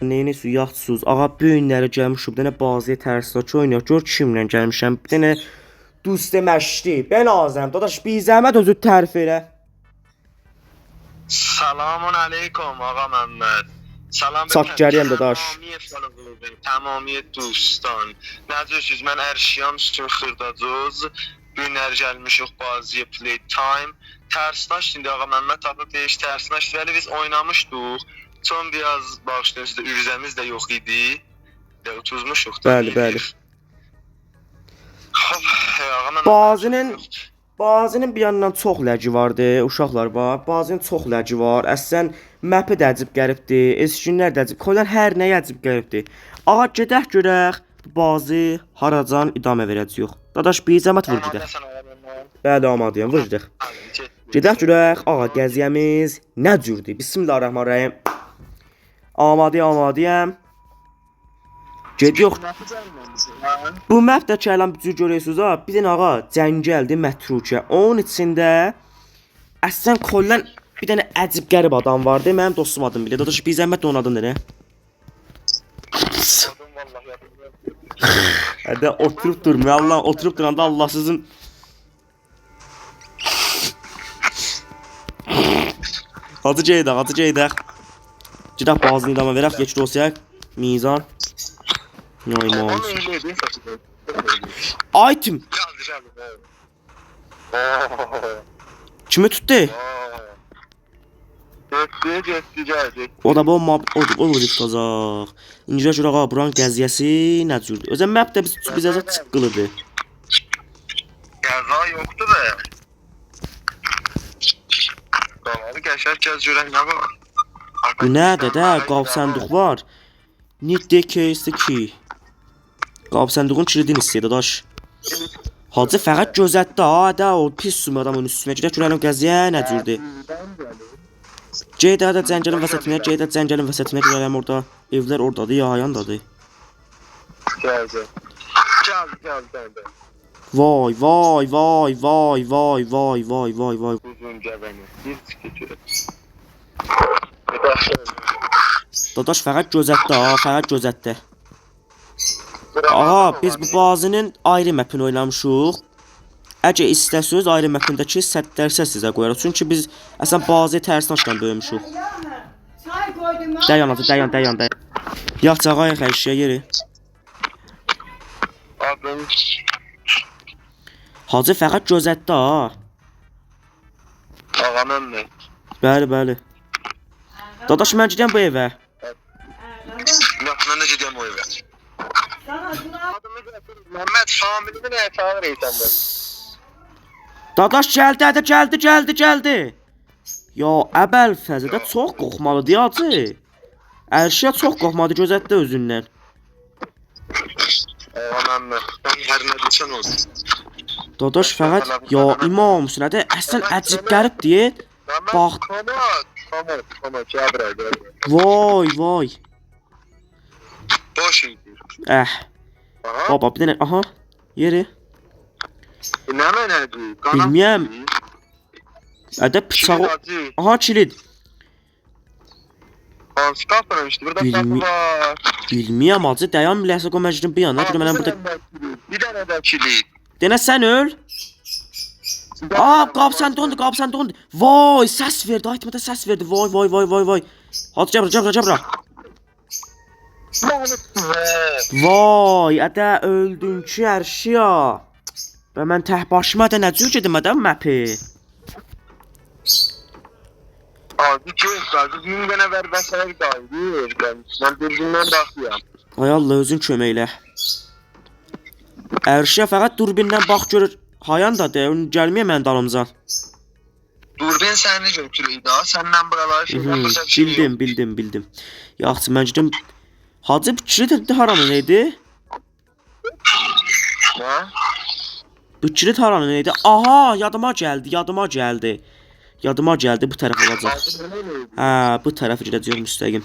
Neyiniz yatsız. Ağa bu günləri gəlmişəm. Bir dənə bazıya tərsinatçı oynayaq. Gör kimlə gəlmişəm. Bir dənə dost deməşdi. Ben azam. Dadaş bir zəhmət özü tərif elə. Selamun aleyküm ağa Mehmet. Salam Çok geriyim dadaş. Tamamiyet dostan. Necəsiz? Mən Erşiyam Sürxırdacız. Günlər gəlmişik bazıya playtime. Tərsdaş indi ağa Mehmet tapıb deyiş tərsdaş. Bəli biz oynamışdıq. Son biraz bağışlayın sizdə ürizəmiz də yox idi. De utuzmuşuq da. Bəli. Hop, ağa Mehmet. Bazının bir yandan çox ləci vardı, uşaqlar var. Bazının çox ləci var. Əslən məpi də əcib qəribdir, eskinlər də əcib, koylar hər nəyə əcib qəribdir. Ağa gedək görək, bazı haracan idamə verəcəyik. Dadaş bir zəhmət vur gedək. Bəli, amadıyam, vur gedək. Gedək görək, ağa gəziyəmiz nə cürdür? Bismillahirrahmanirrahim. Amadıyam. Gediyox. Bu məpdə kələm bücür görürsünüz ha. Bir dənə ağa cəngəldir mətrukə. Onun içində əslən kollan bir dənə əcib qərib adam vardı. Mənim dostum adım bilir. Dadaş bir zəhmət onun adını nə? Hədə oturub durmuyor. Allah oturub duranda Allah sizin Hacı geydək. Gedək bazını idama verək, geç dosyaq. Mizan. Neyman. Item. Kimi tuttu? O da bomba, o da tutacaq. İncə görə ağa buranın gəziyəsi nə cürdür? Özən map də bizə çıxqılıdır. Qəza yoxdur be. Qalalı qəşər gəz görək nə var? Bu nədir də? Qab sənduq var. Niddə кейsdə ki. Qab sənduqun kilidini istəyir dadaş. Hacı fəqət gözətdə ha da o pis sümü adamın üstünə gedək görək gəziyə nə cürdür. Ceydə də cəngəlin vəsətinə görələm orada. Evlər oradadır, yayandadır. Gəl. Vay. Uzun gəbəni. Bir çıxır. Dadaş fəqət gözətdə. Aha, biz bu bazının ayrı mapini oynamışıq. Əgər istəsəz ayrı mapindəki səttərsə sizə qoyarıq. Çünki biz əslən bazı tərsinatla böyümüşük. Dayan. Yaxşı ağa xəşiyə yeri. Adım Hacı fəqət gözətdə ha. ağa Mehmet. Bəli. Dadaş mən gedirəm bu evə. Yox, mən də gedəm o evə. Adımı gətir. Mehmet familimi nəyə çağır eysən? Dadaş gəldi. Ya əbəl fəzədə çox qorxmalıdır hacı. Ərşiyə çox qorxmadı gözətdə özündən. Ağa Mehmet, sən hər nə desən olsun. Dadaş fəqət ya imam sünədə əslən əcib qəribdir. Bax. Tamam, gəl. Vay. Boş idi. Baba bir dənə aha yeri. Nə mənədir? Bilməyəm. Ədə bıçağı. Aha kilid. Hansı qapıram işte burada qapı var. Bilməyəm hacı dayan biləsə qoy məclisin bir yana. Mən burada bir dənə də kilid. Denə sən öl. Qap sənduqdur. Vay, səs verdi. Aytmada səs verdi. Vay. Hacı cəbra. Vay, ədə öldün ki Ərşiya. Və mən tək başıma da nə cür gedim adam məpi. Abi ki, bir dənə ver bəsələr qaldı. Mən dürbündən baxıyorum. Ay Allah özün köməklə. Ərşiya fəqət durbindən bax görür. Hayandadır, gəlməyə mənim dalımca. Durbin səni götürüydü ha, səndən buraları şeydən Bildim. Yaxşı, mən gedim. Hacı kilit haranın neydi? Nə? Bu kilit haranın neydi? Aha, yadıma gəldi. Bu tərəf olacaq. Bu tərəf gedəcək müstəqim.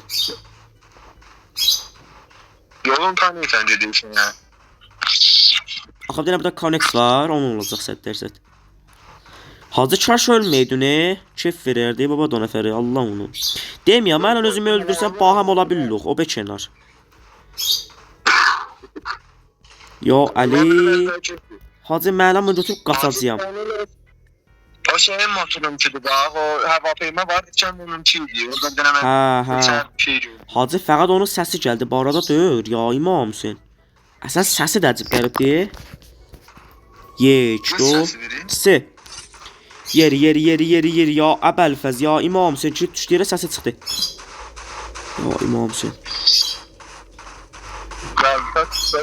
Yolun tanıyırsan gedirsən ya. Axı bir dənə burada connect var, onun olacaq 100%. Hacı kaş ölməydi ne? Kef verərdi baba da nəfəri, Allah onu. Deməyəm, mən özümü öldürsəm baham ola bilirik, o beçənar. Yo, Ali. Hacı mənim götürüb qaçacağam. O şeyin motorunkidir bax, o hava peyma var, geçən onunki idi. Oradan denəmə. Hə. Hacı fəqət onun səsi gəldi, bu arada deyir, ya İmam Hüseyn. Əsən səsi də cib gəlibdi. Yeçdo. Si. Yeri ya Əbəlfəz ya İmam Hüseyn ki düşdü yerə səsi çıxdı. Ya İmam Hüseyn.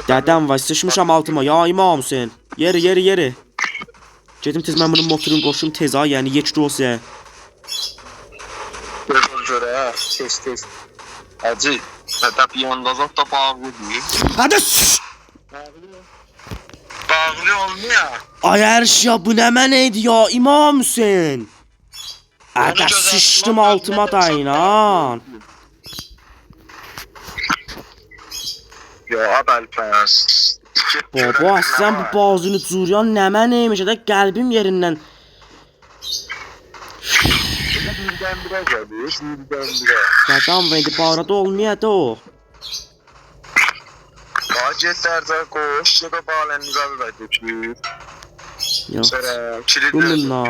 Dədəm var, sıçmışam altıma. Ya İmam Hüseyn. Yeri. Gedim tez mən bunun motorunu qoşum tez ha, yəni yeçdi olsa. Tez. Hacı, hətta bir yandazaq da bağlıdır. Hadi. Bağlı olmuyor. Ay ya bu nə mənə idi ya İmam Hüseyn. Ədə sıçdım altıma da inan. Ya Əbəlfəz. Baba sən bu bazını curiyan nə mənə imiş də qəlbim yerindən. Birdən-birə gəlir, birdən-birə. Dədəm və indi bu arada olmayadı o. Acet dərdə qoş, ya da balənizə də götür. Yox. Sonra kilidlə Bununla.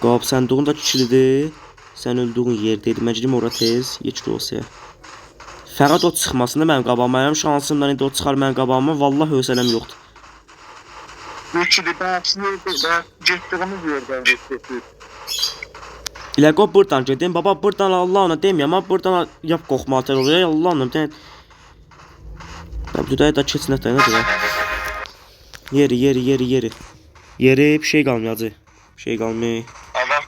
Qab sənduğun da kilidi. Sən öldüğün yerdeydi. Məclim ora tez. Yeçdi olsa. Fəqət o çıxmasında mənim qabağıma. Mənim şansımdan indi o çıxar mənim qabağıma. Vallahi hövsələm yoxdur. Bu kilidlə getdiyimiz yerdən getdik. İlə qob buradan gedin. Baba buradan Allah ona deməyəm. Amma buradan yap qoxmalı oluyor. Allah ona deyən. Düdəyə də keçinət də nədir? Yeri. Yeri bir şey qalmayacaq. Bir şey qalmıyor. Allah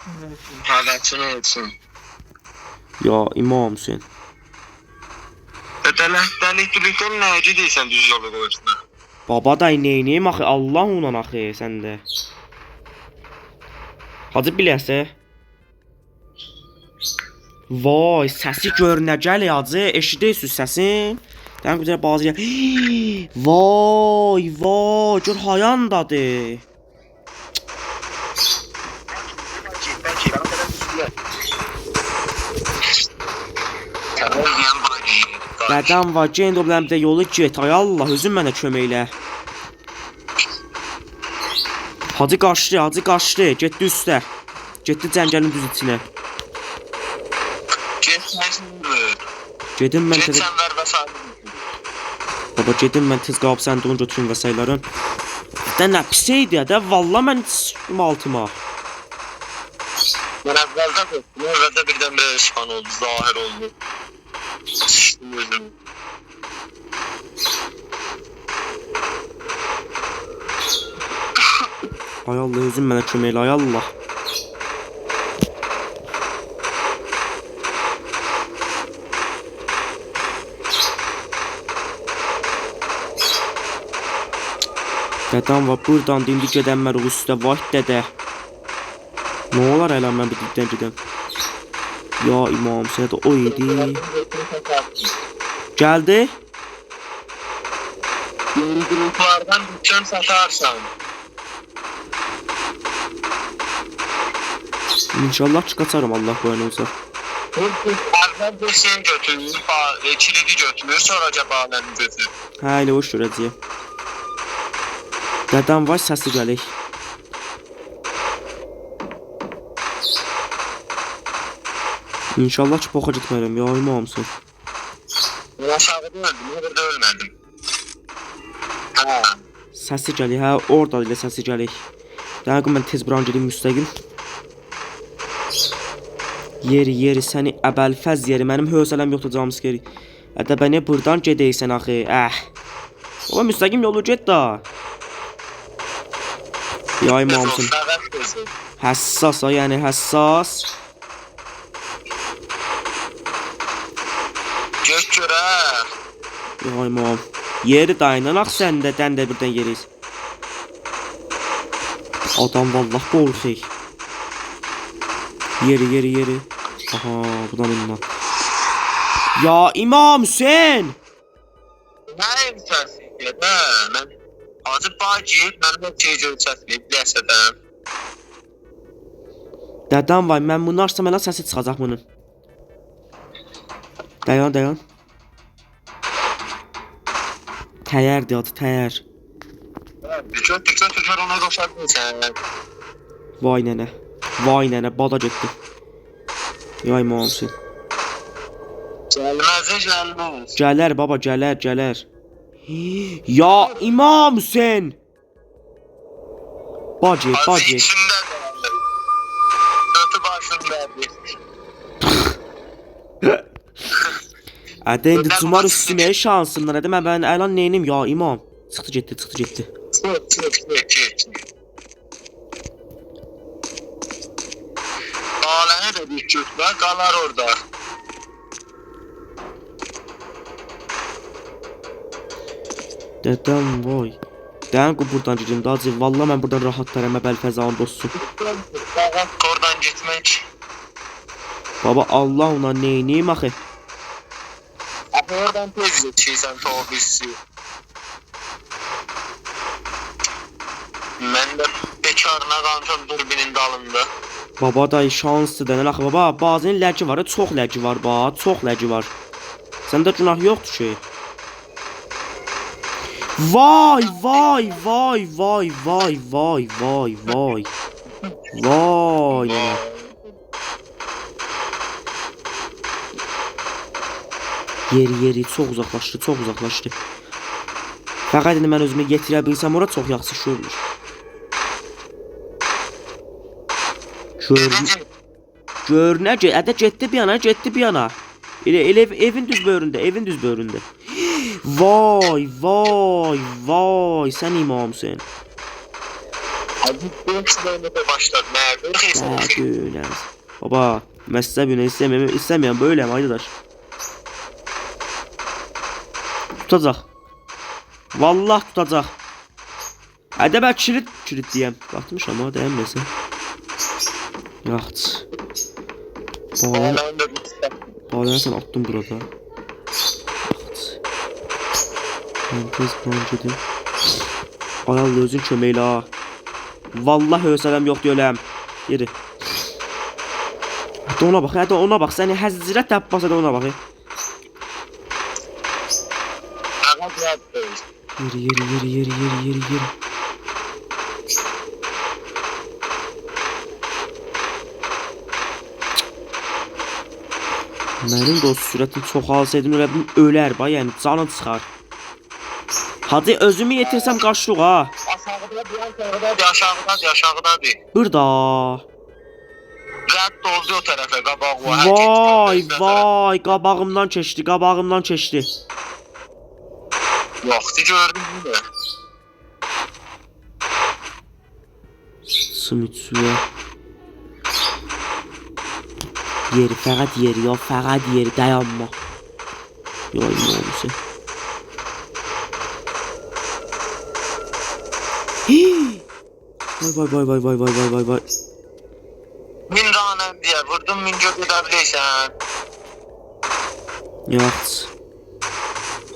həvəçin olsun. Ya İmam Hüseyn. Dəlikdən nəci deyirsən düz yolu qoyusuna? Baba da neyniyim axı? Allah ona axı səndə. Hacı biləsə. Vay səsi gör nə gəlir hacı. Eşidirsiniz səsin? Deyəm güzel bazı yer. Vay gör hayandadır. Dədəm var gen də biləm də yolu get. Ay Allah özün mənə kömək elə. Hacı qaçdı. Getdi üstə. Getdi cəngəlin düz içinə. Gedim mən tez. Baba gedim mən tez qab sənduğunu götürüm və sayların. Də nə pis idi ya da valla mən sıçdım altıma. Mən əvvəldə birdən-birə şan oldu, zahir oldu. Sıçdım özüm. Ay Allah özün mənə kömək elə ay Allah. Dədəm var buradan indi gedənmər o üstə vay dədə. Nə olar elə mən bir dibdən gedəm. Ya İmam Hüseyn o idi. Gəldi. Yeni gruplardan dükkan satarsan. İnşallah çıxaçarım Allah qoyan olsa. Əvvəl bir şey götürür, kilidi götürür, sonra baləni götürür. Hə elə hoş görəcəyəm. Dədəm var səsi gəlir. İnşallah ki boxa gitmərəm ya İmam Hüseyn. Ben aşağıda öldüm, burada ölmədim. Səsi gəlir, hə orada ilə səsi gəlir. Dəqiq mən tez buran gedim müstəqim. Yeri səni Əbəlfəz yeri mənim hövsələm yoxdur camskeri. Ədə bəni buradan gedəysən axı. Ola müstəqim yolu get da. Ya İmam Hüseyn. Həssas ha yəni həssas. Gök görə. Ya İmam. Yeri dayanaq sən də dən də birdən yeriz. Adam vallah qorxuyor. Yeri. Aha buradan inna. Ya İmam Hüseyn. Nəyim səsliyir hə? Mən acı bağ giyib, mənim o tecrü səsliyib, ləsədən. Dədəm vay, mən bunu açsam elə səsi çıxacaq bunun. Dayan, dayan. Təyərdir adı, təyər. Tükör ona qoşardın sən. Vay nənə. Vay nənə, bada getdi. Yay mamsın. Gəlməz. Gələr baba, gələr, gələr. Ya İmam Hüseyn. Bacı, bacı. İçində qaldı. Götü başındadır. Ədə indi cumar üstünə şansımdan ədə mən əlan neynim ya İmam. Çıxdı getdi, çıxdı getdi. Aləni də bir götürə qalar orada. Dədəm vay. Dəyən qo buradan gidim dacı. Valla mən buradan rahat tərəmə bəlfəzan dostum. Oradan getmək. Baba Allah ona neyniyim axı. Oradan tez geçirsən tobisi. Mən də bekarına qalmışam durbinin dalında. Baba da şanslı dənə axı baba. Bazının ləgi var, çox ləgi var ba, çox ləgi var. Səndə günah yoxdur ki. Vay vay vay vay vay vay vay vay. Vay nənə. Yeri çox uzaqlaşdı, çox uzaqlaşdı. Fəqət indi mən özümü yetirə bilsəm ora çox yaxşı görünür. Görünə ki, ədə getdi bir yana, getdi bir yana. Elə evin düz böyründə, evin düz böyründə. Vay, vay, vay, sən İmam Hüseyn. Abi bu işlərlə də başladı. Nə görürsən? Baba, mən sizə bunu istəmirəm, böyləyəm aydılar. Tutacaq. Vallah tutacaq. Ədə bəlkə kilit deyəm. Qatmışam ha, dəyənməsin. Yaxç. Bağlayan sən attım burada. Yaxç. Mən tez plan gedim. Ayallı özün köməklə ha. Vallah hövsələm yoxdur öləm. Yeri. Hətta ona bax, hətta ona bax. Səni həzirət təbbas edə ona bax. Yeri. Mənim dost sürətim çox alsaydım ölər ba, yəni canı çıxar. Hadi özümü yetirsəm qaçlıq ha. Aşağıdadır. Burada. Rədd oldu o tərəfə, qabaq var. Vay, qabağımdan keçdi. Yoxdur, gördüm bunu. Sümütsüyə. Yeri, fəqət yeri, dayanma. Yoy, nə olmuşsa. Vay. Min ranəm deyə, vurdum min göt edə biləysən. Yaxç.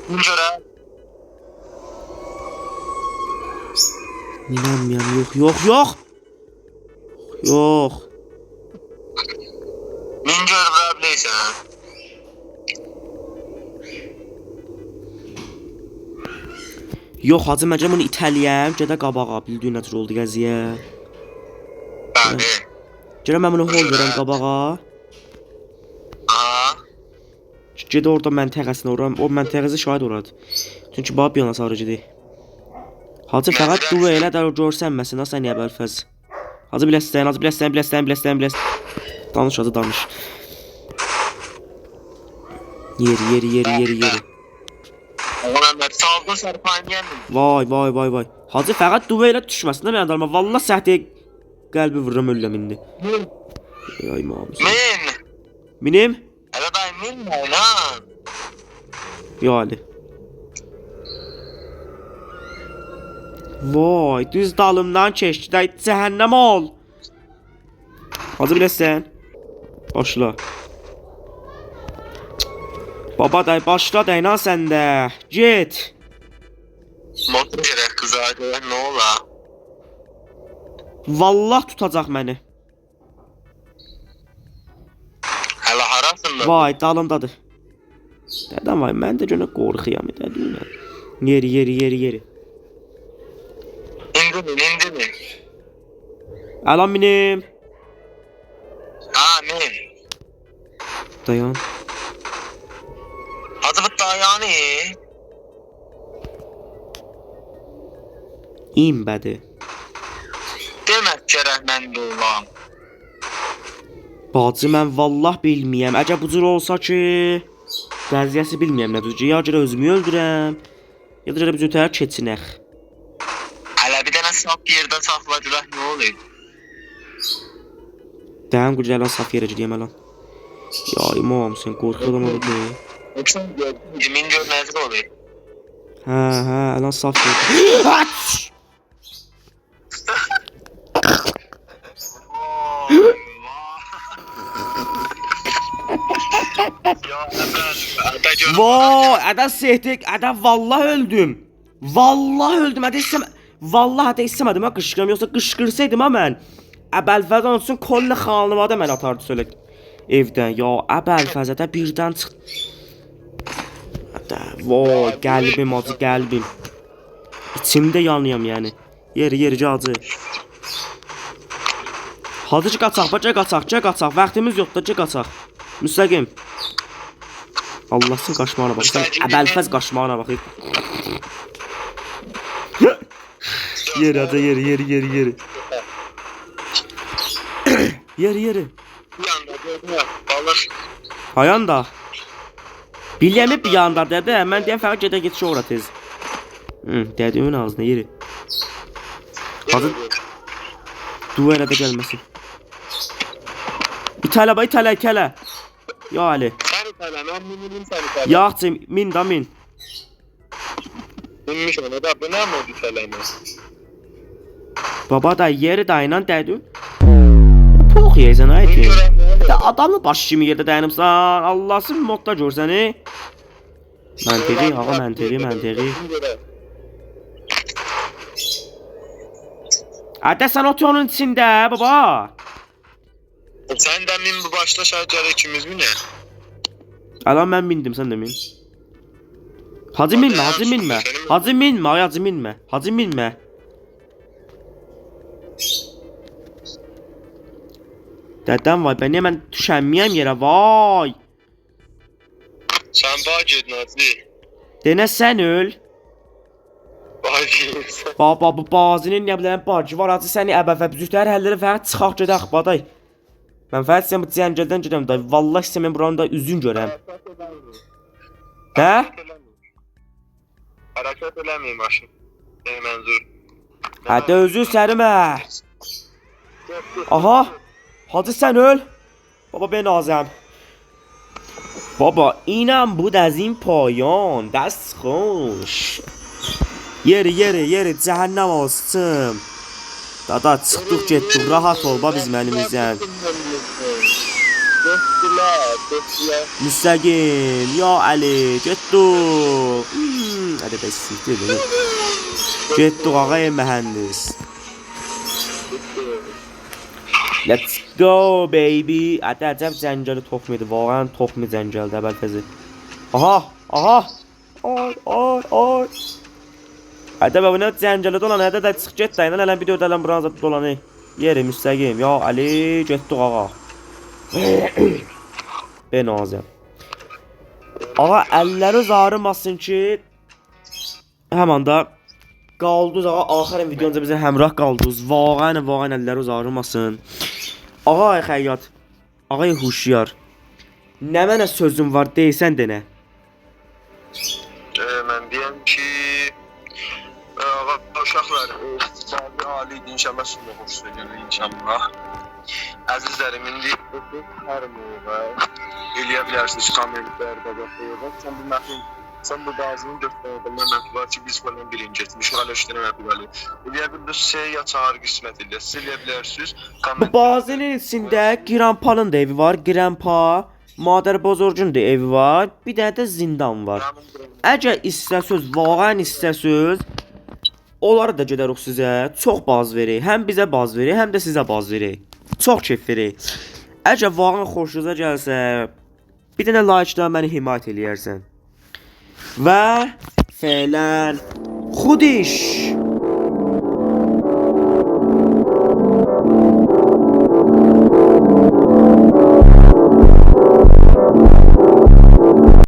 Min görə. İnanmıyorum, yok. Min görə biləysən. Yox, hacı məncə bunu itəliyəm, gedə qabağa, bildiyin nəcür oldu gəziyə. Bəli. Gələ mən bunu hol verəm qabağa. Aha. Gedə orada məntəqəsinə, o məntəqəsi şahid oradır. Çünki baba bir yana sarı gedir. Hacı fəqət dua elə də o görsənməsin, ha sən niyə bəlfəz. Hacı biləsən. Danış hacı, danış. Yeri. Məhəmməd, saldın sərpayın gəlmir. Vay. Hacı fəqət dua elə düşməsin də mən adamıma. Vallah səhtiyə qəlbi vururam öləm indi. Ay mamız. Minim? Hələ dayı min lan. Yani. Vay, düz dalımdan keçdi də cəhənnəm ol. Hacı biləsən. Başla. Baba day başla daynan səndə. Get. Motor gərək qıza görək nə ola. Vallah tutacaq məni. yanında. Vay, dalımdadır. Dədəm vay, mən də gönə qorxuyam dədəm. Yeri. İndi mi? Əlan minim. Amin. Dayan. Hadi bu dayanı. İmbədi. Demək gərək mən də olam. Bacı, mən vallah bilməyəm. Əgər bu cür olsa ki, qəziyyəsi bilməyəm nədir ki, ya görə özümü öldürəm, ya da görə biz ötər keçinək. Hələ bir dənə sap yerdə saxla görək nə olur. Dəyəm qıcələ saf yerə gedəyəm əlan. Ya imam, sən qorxuram ola deyil. Min gör nəzir olur. Hə, əlan saf yerə. Vay, ədə sehtik, ədə vallah öldüm. Vallah öldüm, ədə istəmədim, ha qışqıram, yoxsa qışqırsaydım ha mən. Əbəlfəzən olsun, kollə xanlıvada mən atardı söylə evdən. Ya, əbəlfəzədə birdən çıxdı. Ədə, vay, qəlbim acı, qəlbim. İçimdə yanıyam yəni. Yeri acı. Hadi qaçaq, vaxtımız yoxdur, qaçaq. Müstəqim. Allahsın qaşmağına bax. Əbəlfəz qaşmağına bax. Yeri adı, yeri. Yeri. Hayanda. Biləmi bir yanda dədə, mən deyəm fəqət gedə getişə ora tez. Dədimin ağzına yeri. Hadi. Dua da gəlməsin. İtələ. Ya Ali. Mən minimin səni tələ. Yaxçı, min. Minmiş ona da, bu nə modu tələmə? Baba da yeri dayınan dədi. Pox yeyəcən aydı. Adamın başı kimi yerdə dayanımsan. Allahsın modda gör səni. Məntiqi. Ədə sən otur onun içində, baba. Sən də min bu başla şəhərə ikimiz mi nə? Əlan mən mindim, sən də min. Hacı minmə. Dədəm vay, ben niyə mən düşənməyəm yerə, vay. Sən bağ ged, Nazli. Denə sən öl. Bağ ged. Baba, bu bazinin nə biləyəm bacı var, acı səni əbəfə büzüklər həlləri fəqət çıxaq gedək, baday. Mən fəqət sən bu cəngəldən gedəm, day. Vallahi sən mən buranın da üzün görəm. Hə? Hərəkət eləməyim maşın. Mənzur. Hədə özün sərimə. Aha. Hacı sən öl. Baba ben azam. بابا اینم بود از این پایان دست خوش yeri cehennem olsun dada çıktık getdik rahat ol ba bizim elimizden müstəqim ya Ali getdik hadi besiktir getdik ağay mühendis let's go baby Ata acab zəncəli toxmuydu Vağən toxmu zəncəldi əbəlfəzi Aha Ay Ata bə bu nə zəncəli dolan Hədə də çıx get də Ələn bir dördələn buranı zat dolanı Yeri müstəqim Ya Ali getdik ağa Ben azəm Ağa əlləri zarımasın ki Həman da Qaldız ağa axırın videonca bizə həmrah qaldız Vağən əlləri zarımasın Ağay xəyyat, ağay huşyar Nə mənə sözüm var deysən denə Mən deyəm ki Ağa uşaqlar Sabi aliydi inşallah şimdi xoş söyləyir inşallah Əzizlərim indi hər meyvə Eləyə bilərsiniz kommentlərdə baxıyordaq Sən bu məxin Sən bu bazının 4 tane mənfi var ki biz falan birinci etmiş Hala 3 tane mənfi var Eləyə bilirsə ya çağır qismət ilə Siz eləyə bilərsiniz Bu bazının içində Giranpa'nın da evi var Giranpa Madər Bozorcun da evi var Bir dənə də zindan var Əgər istəsöz Vağən istəsöz Onları da gedərik sizə Çox baz verir Həm bizə baz verir Həm də sizə baz verir Çox keyf verir Əgər Vağən xoşunuza gəlsə Bir dənə like-la məni himayət eləyərsən. Və fələn xudiş.